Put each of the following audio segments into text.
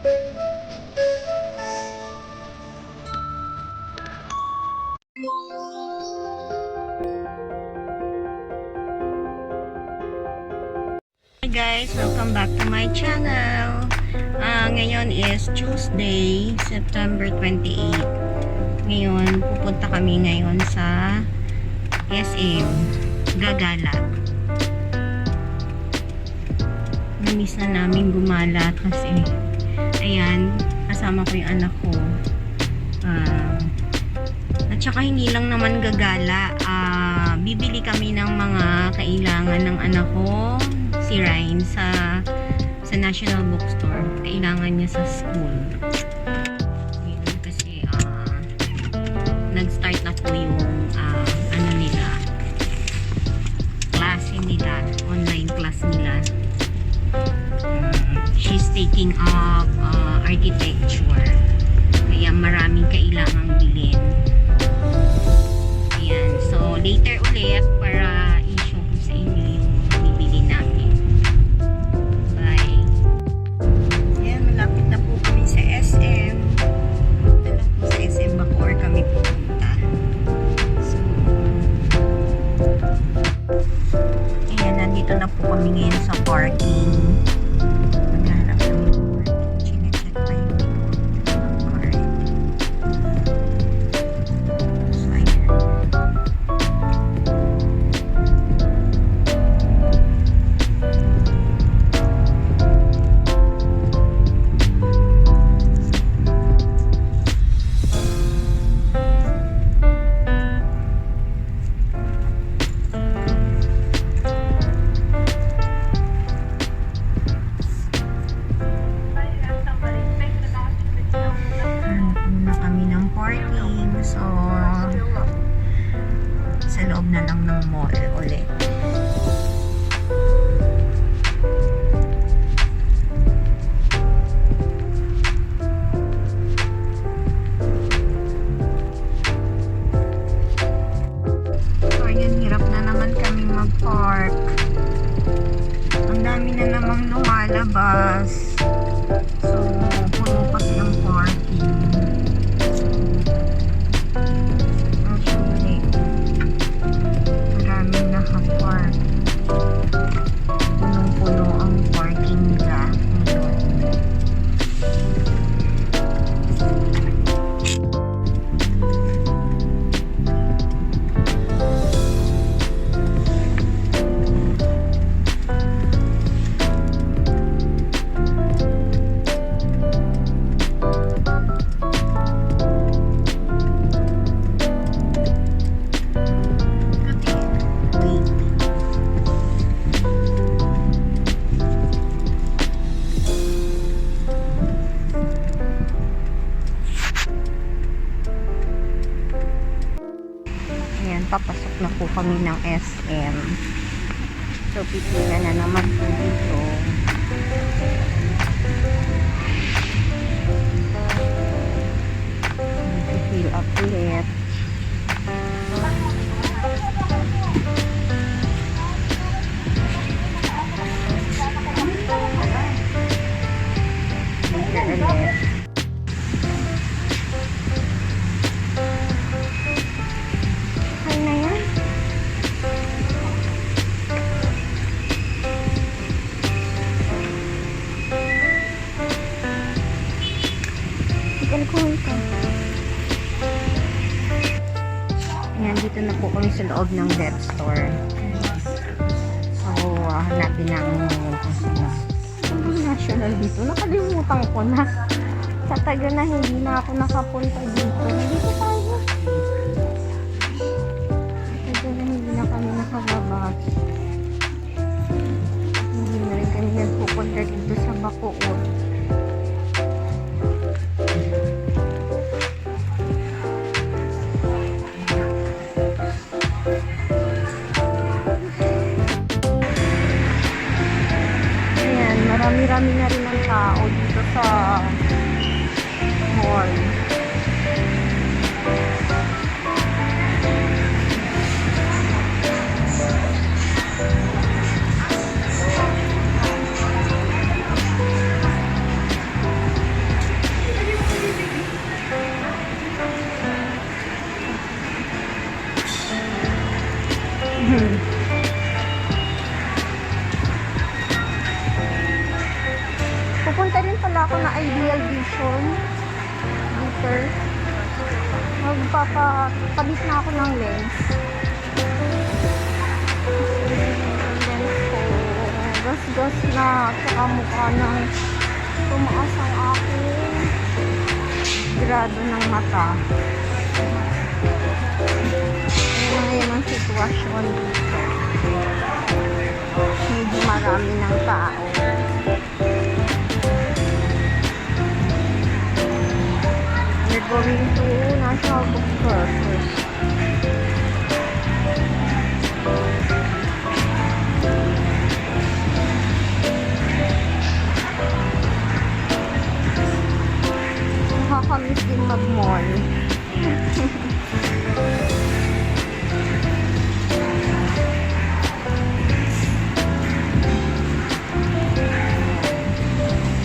Hi guys, welcome back to my channel. Ngayon is Tuesday, September 28. Ngayon, pupunta kami ngayon sa SM Gagala. Namiss na namin gumala kasi ayan, kasama ko yung anak ko. At saka hindi lang naman gagala, bibili kami ng mga kailangan ng anak ko, si Ryan, sa National Bookstore. Kailangan niya sa school. Ngayon kasi nag-start na po yung ano nila, klase nila, online class nila. She's taking up architecture. Kaya maraming kailangang bilhin. Ayan. So, later ulit para i-show ko sa inyo yung bibili namin. Bye. Ayan, malapit na po kami sa SM. Punta lang po sa SM Bacoor kami pupunta. So, ayan, nandito na po kami ngayon sa parking. Maghanap kami ng parking. Chinecheck pa yung card. So, ayan. Muna kami ng parking. So, sa loob na lang ng mall ulit. So, ayan, hirap na naman kami mag-park. Ang dami na namang lumalabas. So, puno kasi ang parking. Actually, maraming naka-park. Punong-puno ang parking nila ngayon. Ayan, papasok na po kami ng SM. So, pipila na naman po dito. Fill up ulit. Later ulit. Okay na yan. Alcohol ka. Ayan, dito na po kami sa loob ng Dev Store. So, hanapin namin ngayon kung sino. Ang national dito. Nakalimutan ko na. Sa taga na hindi na ako nakapunta dito. Dito tayo. Sa taga na hindi na kami nakababas. Hindi na rin kami nagpupunta dito sa Bacoor. Marami-rami na rin ang tao dito sa mall. Pupunta rin pala ako na Ideal Vision. Dito. Magpapakabit na ako ng lens. Lens ko. Gas-gas na. Tsaka mukha ng tumaas ang aking grado ng mata. Ngayon ang sitwasyon dito. Medyo marami ng tao. We're going to National Bookstore first. Nakakamiss din mag-mall.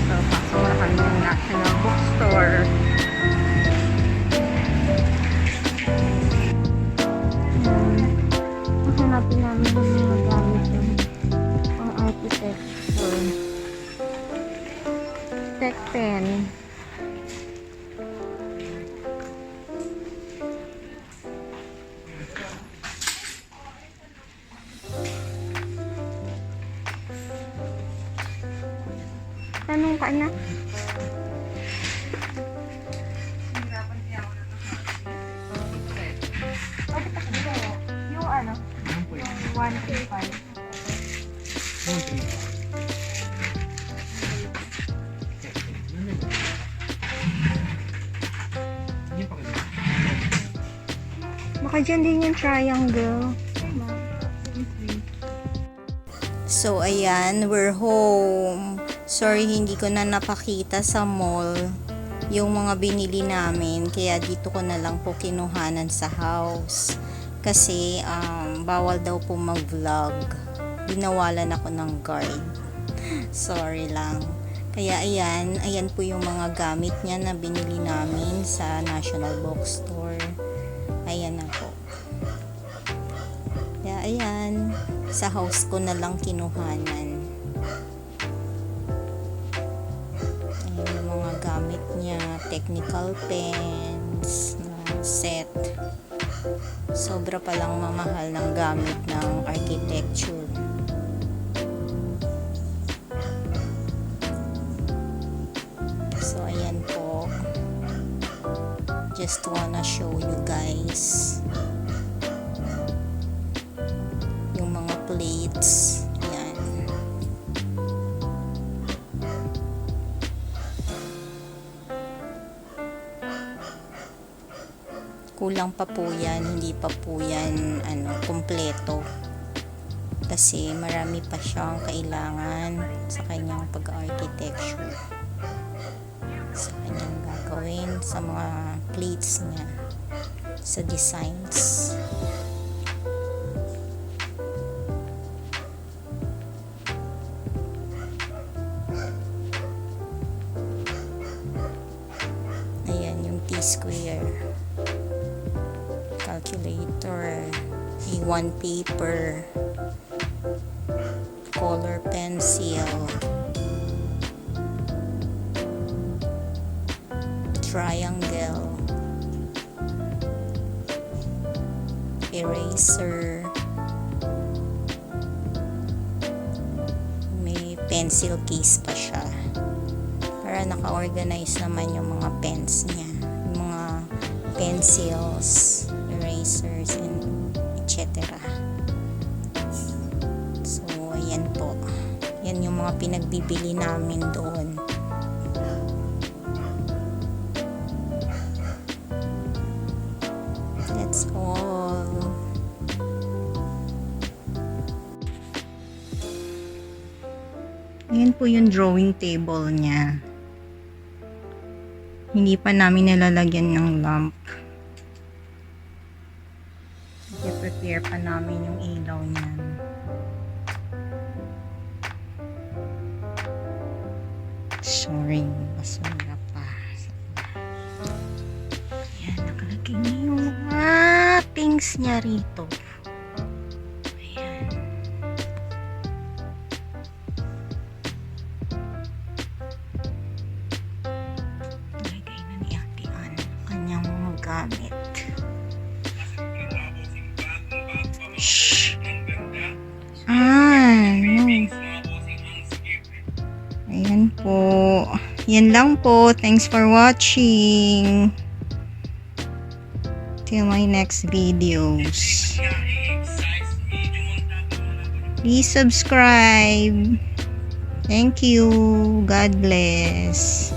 So, pasok na kami ng National Bookstore. Hanapin namin yung mga gamit yung pang architecture. Tech pen. Tanong ka na. Yung ano? Yung 135. Baka dyan din yung triangle. So, ayan, we're home. Sorry, hindi ko na napakita sa mall yung mga binili namin. Kaya dito ko na lang po kinuhanan sa house. Kasi, bawal daw po mag-vlog. Binawalan ako ng guard. Sorry lang. Kaya, ayan po yung mga gamit niya na binili namin sa National Bookstore. Ayan na po. Kaya, ayan. Sa house ko na lang kinuhanan. Ayan yung mga gamit niya. Technical pens na set. Sobra palang mamahal ng gamit ng architecture. So, ayan po. Just wanna show you guys yung mga plates. Ayan. Kulang pa po yan, hindi pa po yan kumpleto. Kasi marami pa siyang kailangan sa kanyang pag-architecture. Sa kanyang gagawin sa mga plates niya, sa designs. Ayan yung T-square, calculator, A1 paper, color pencil, triangle, eraser, may pencil case pa siya para naka-organize naman yung mga pens niya, yung mga pencils, erasers, and etc. So, ayan po. Yan yung mga pinagbibili namin doon. That's all. Ayan po yung drawing table niya. Hindi pa namin nilalagyan ng lamp. I-prepare pa namin yung ilaw niya. Sorry, basura pa. Ayan, nakalagay niya yung mga things niya rito. Ayan. gamit. Shh. No. Ayan po. Yan lang po. Thanks for watching. Till my next videos. Please subscribe. Thank you. God bless.